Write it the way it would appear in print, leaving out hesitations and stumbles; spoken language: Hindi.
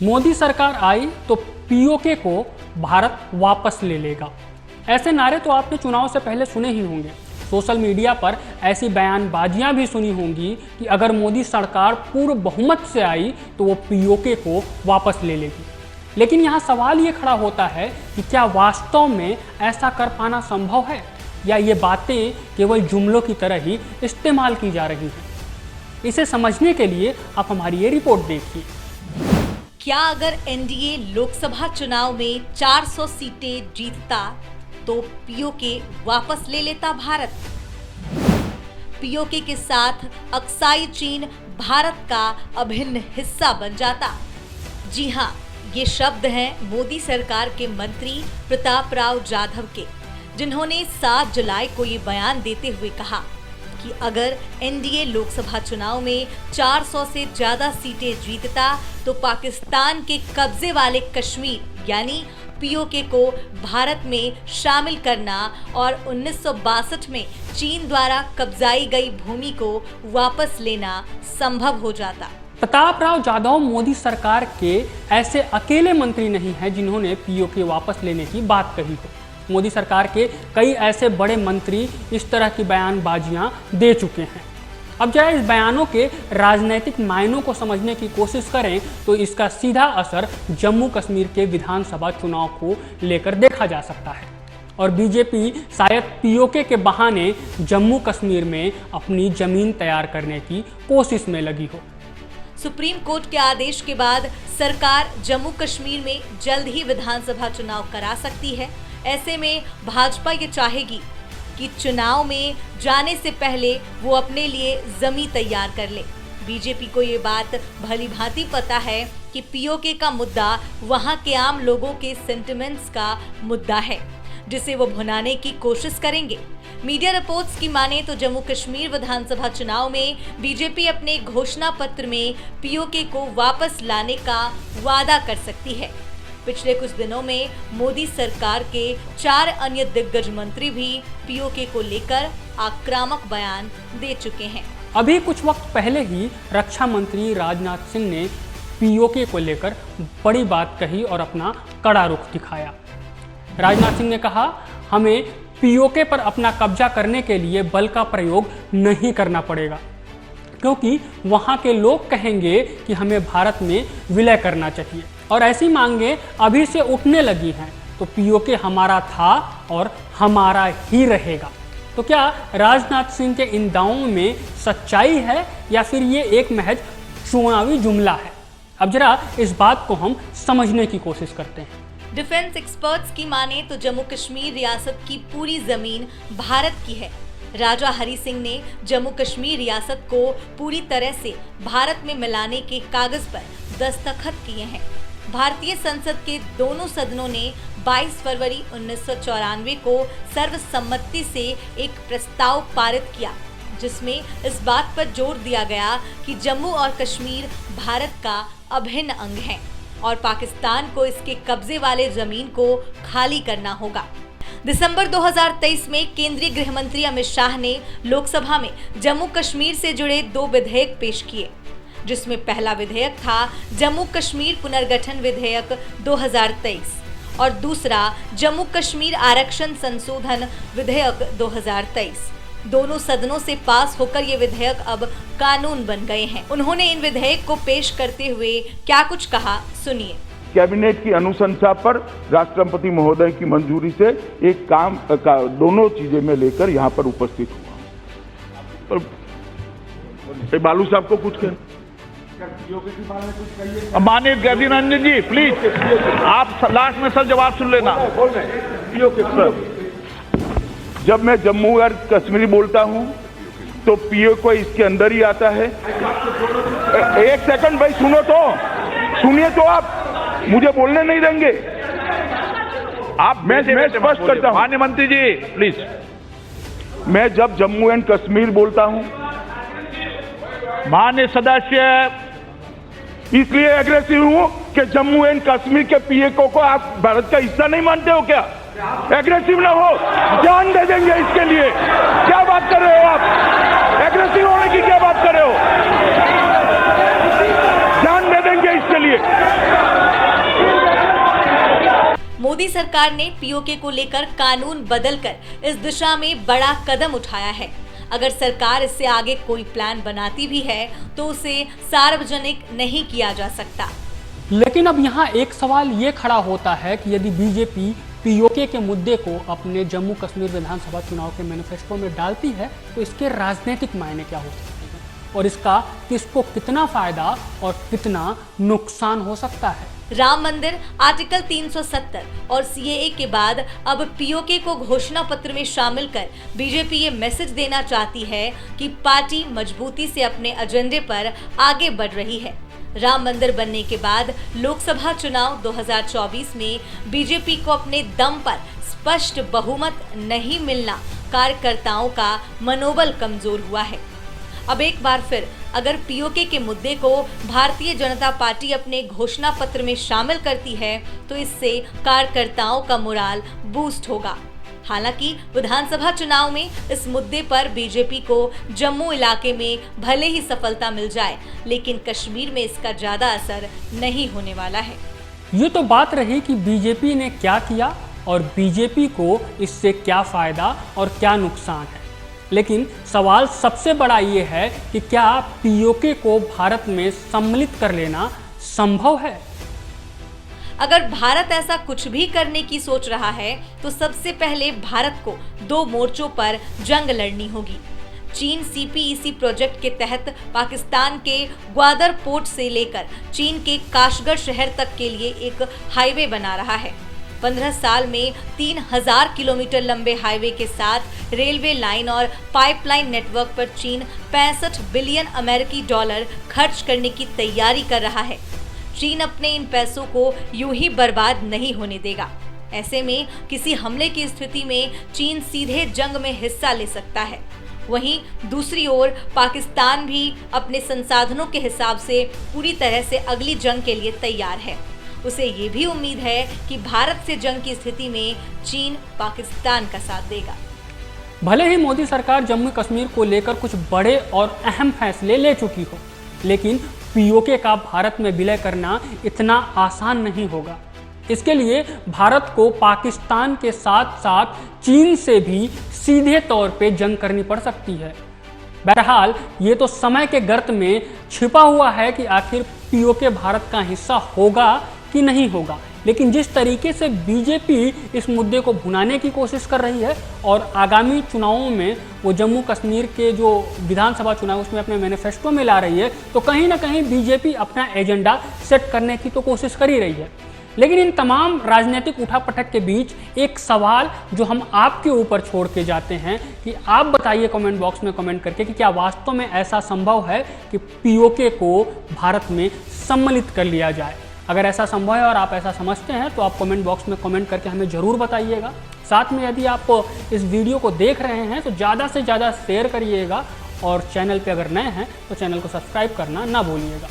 मोदी सरकार आई तो पीओके को भारत वापस ले लेगा। ऐसे नारे तो आपने चुनाव से पहले सुने ही होंगे। सोशल मीडिया पर ऐसी बयानबाजियां भी सुनी होंगी कि अगर मोदी सरकार पूर्ण बहुमत से आई तो वो पीओके को वापस ले लेगी। लेकिन यहाँ सवाल ये खड़ा होता है कि क्या वास्तव में ऐसा कर पाना संभव है या ये बातें केवल जुमलों की तरह ही इस्तेमाल की जा रही हैं। इसे समझने के लिए आप हमारी ये रिपोर्ट देखिए। क्या अगर एनडीए लोकसभा चुनाव में 400 सीटें जीतता तो पीओके वापस ले लेता भारत? पीओके के साथ अक्साई चीन भारत का अभिन्न हिस्सा बन जाता। जी हाँ, ये शब्द हैं मोदी सरकार के मंत्री प्रताप राव जाधव के, जिन्होंने 7 जुलाई को ये बयान देते हुए कहा कि अगर एनडीए लोकसभा चुनाव में 400 से ज्यादा सीटें जीतता तो पाकिस्तान के कब्जे वाले कश्मीर यानी पीओके को भारत में शामिल करना और 1962 में चीन द्वारा कब्जाई गई भूमि को वापस लेना संभव हो जाता। प्रताप राव जाधव मोदी सरकार के ऐसे अकेले मंत्री नहीं हैं जिन्होंने पीओके वापस लेने की बात कही हो। मोदी सरकार के कई ऐसे बड़े मंत्री इस तरह की बयानबाजियां दे चुके हैं। अब जरा इस बयानों के राजनीतिक मायनों को समझने की कोशिश करें तो इसका सीधा असर जम्मू कश्मीर के विधानसभा चुनाव को लेकर देखा जा सकता है और बीजेपी शायद पीओके के बहाने जम्मू कश्मीर में अपनी जमीन तैयार करने की कोशिश में लगी हो। सुप्रीम कोर्ट के आदेश के बाद सरकार जम्मू कश्मीर में जल्द ही विधानसभा चुनाव करा सकती है। ऐसे में भाजपा ये चाहेगी कि चुनाव में जाने से पहले वो अपने लिए जमीन तैयार कर ले। बीजेपी को ये बात भली भांति पता है कि पीओके का मुद्दा वहां के आम लोगों के सेंटिमेंट्स का मुद्दा है, जिसे वो भुनाने की कोशिश करेंगे। मीडिया रिपोर्ट्स की माने तो जम्मू कश्मीर विधानसभा चुनाव में बीजेपी अपने घोषणा पत्र में पीओके को वापस लाने का वादा कर सकती है। पिछले कुछ दिनों में मोदी सरकार के 4 अन्य दिग्गज मंत्री भी पीओके को लेकर आक्रामक बयान दे चुके हैं। अभी कुछ वक्त पहले ही रक्षा मंत्री राजनाथ सिंह ने पीओके को लेकर बड़ी बात कही और अपना कड़ा रुख दिखाया। राजनाथ सिंह ने कहा, हमें पीओके पर अपना कब्जा करने के लिए बल का प्रयोग नहीं करना पड़ेगा, क्योंकि वहां के लोग कहेंगे कि हमें भारत में विलय करना चाहिए और ऐसी मांगे अभी से उठने लगी हैं। तो पीओके हमारा था और हमारा ही रहेगा। तो क्या राजनाथ सिंह के इन दावों में सच्चाई है या फिर ये एक महज चुनावी जुमला है? अब जरा इस बात को हम समझने की कोशिश करते हैं। डिफेंस एक्सपर्ट्स की माने तो जम्मू कश्मीर रियासत की पूरी जमीन भारत की है। राजा हरि सिंह ने जम्मू कश्मीर रियासत को पूरी तरह से भारत में मिलाने के कागज पर दस्तखत किए हैं। भारतीय संसद के दोनों सदनों ने 22 फरवरी 1994 को सर्वसम्मति से एक प्रस्ताव पारित किया, जिसमें इस बात पर जोर दिया गया कि जम्मू और कश्मीर भारत का अभिन्न अंग है और पाकिस्तान को इसके कब्जे वाले जमीन को खाली करना होगा। दिसंबर 2023 में केंद्रीय गृह मंत्री अमित शाह ने लोकसभा में जम्मू कश्मीर से जुड़े 2 विधेयक पेश किए, जिसमें पहला विधेयक था जम्मू कश्मीर पुनर्गठन विधेयक 2023 और दूसरा जम्मू कश्मीर आरक्षण संशोधन विधेयक 2023। दोनों सदनों से पास होकर ये विधेयक अब कानून बन गए हैं। उन्होंने इन विधेयक को पेश करते हुए क्या कुछ कहा, सुनिए। कैबिनेट की अनुशंसा पर राष्ट्रपति महोदय की मंजूरी से एक काम दोनों चीजें में लेकर यहाँ पर उपस्थित हुआ। बालू साहब को कुछ कहें। माननीय गैदीन रंजन जी, प्लीज आप लास्ट में सर जवाब सुन लेना। जब मैं जम्मू और कश्मीर बोलता हूं तो पीओ को इसके अंदर ही आता है। एक सेकंड भाई, सुनो तो, सुनिए तो, आप मुझे बोलने नहीं देंगे। आप मैं स्पष्ट करता हूं। माननीय मंत्री जी प्लीज, मैं जब जम्मू एंड कश्मीर बोलता हूं, माननीय सदस्य, इसलिए एग्रेसिव हूं कि जम्मू एंड कश्मीर के पीओके को आप भारत का हिस्सा नहीं मानते हो क्या? एग्रेसिव ना हो, जान दे देंगे इसके लिए। क्या बात कर रहे हो आप? एग्रेसिव होने की क्या बात कर रहे हो? जान दे देंगे इसके लिए। मोदी सरकार ने पीओके को लेकर कानून बदलकर इस दिशा में बड़ा कदम उठाया है। अगर सरकार इससे आगे कोई प्लान बनाती भी है तो उसे सार्वजनिक नहीं किया जा सकता। लेकिन अब यहाँ एक सवाल ये खड़ा होता है कि यदि बीजेपी पीओके के मुद्दे को अपने जम्मू कश्मीर विधानसभा चुनाव के मैनिफेस्टो में डालती है तो इसके राजनीतिक मायने क्या हो सकते हैं और इसका किसको कितना फायदा और कितना नुकसान हो सकता है। राम मंदिर, आर्टिकल 370 और सीएए के बाद अब पीओके को घोषणा पत्र में शामिल कर बीजेपी ये मैसेज देना चाहती है कि पार्टी मजबूती से अपने एजेंडे पर आगे बढ़ रही है। राम मंदिर बनने के बाद लोकसभा चुनाव 2024 में बीजेपी को अपने दम पर स्पष्ट बहुमत नहीं मिलना कार्यकर्ताओं का मनोबल कमजोर हुआ है। अब एक बार फिर अगर पीओके के मुद्दे को भारतीय जनता पार्टी अपने घोषणा पत्र में शामिल करती है तो इससे कार्यकर्ताओं का मोराल बूस्ट होगा। हालांकि विधानसभा चुनाव में इस मुद्दे पर बीजेपी को जम्मू इलाके में भले ही सफलता मिल जाए, लेकिन कश्मीर में इसका ज्यादा असर नहीं होने वाला है। ये तो बात रही कि बीजेपी ने क्या किया और बीजेपी को इससे क्या फायदा और क्या नुकसान है, लेकिन सवाल सबसे बड़ा ये है कि क्या पीओके को भारत में सम्मिलित कर लेना संभव है। अगर भारत ऐसा कुछ भी करने की सोच रहा है तो सबसे पहले भारत को 2 मोर्चों पर जंग लड़नी होगी। चीन सीपीईसी प्रोजेक्ट के तहत पाकिस्तान के ग्वादर पोर्ट से लेकर चीन के काशगढ़ शहर तक के लिए एक हाईवे बना रहा है। 15 साल में 3000 किलोमीटर लंबे हाईवे के साथ रेलवे लाइन और पाइपलाइन नेटवर्क पर चीन 65 बिलियन अमेरिकी डॉलर खर्च करने की तैयारी कर रहा है। चीन अपने इन पैसों को यूं ही बर्बाद नहीं होने देगा। ऐसे में किसी हमले की स्थिति में चीन सीधे जंग में हिस्सा ले सकता है। वहीं दूसरी ओर पाकिस्तान भी अपने संसाधनों के हिसाब से पूरी तरह से अगली जंग के लिए तैयार है। उसे ये भी उम्मीद है कि भारत से जंग की स्थिति में चीन पाकिस्तान का साथ देगा। भले ही मोदी सरकार जम्मू कश्मीर को लेकर कुछ बड़े और अहम फैसले ले चुकी हो, लेकिन पीओके का भारत में विलय करना इतना आसान नहीं होगा। इसके लिए भारत को पाकिस्तान के साथ साथ चीन से भी सीधे तौर पे जंग करनी पड़ सकती है। बहरहाल ये तो समय के गर्त में छिपा हुआ है कि आखिर पीओके भारत का हिस्सा होगा कि नहीं होगा, लेकिन जिस तरीके से बीजेपी इस मुद्दे को भुनाने की कोशिश कर रही है और आगामी चुनावों में वो जम्मू कश्मीर के जो विधानसभा चुनाव उसमें अपने मैनिफेस्टो में ला रही है, तो कहीं ना कहीं बीजेपी अपना एजेंडा सेट करने की तो कोशिश कर ही रही है। लेकिन इन तमाम राजनीतिक उठापटक के बीच एक सवाल जो हम आपके ऊपर छोड़ के जाते हैं कि आप बताइए कमेंट बॉक्स में कमेंट करके कि क्या वास्तव में ऐसा संभव है कि पीओके को भारत में सम्मिलित कर लिया जाए। अगर ऐसा संभव है और आप ऐसा समझते हैं तो आप कमेंट बॉक्स में कमेंट करके हमें ज़रूर बताइएगा। साथ में यदि आप इस वीडियो को देख रहे हैं तो ज़्यादा से ज़्यादा शेयर करिएगा और चैनल पे अगर नए हैं तो चैनल को सब्सक्राइब करना ना भूलिएगा।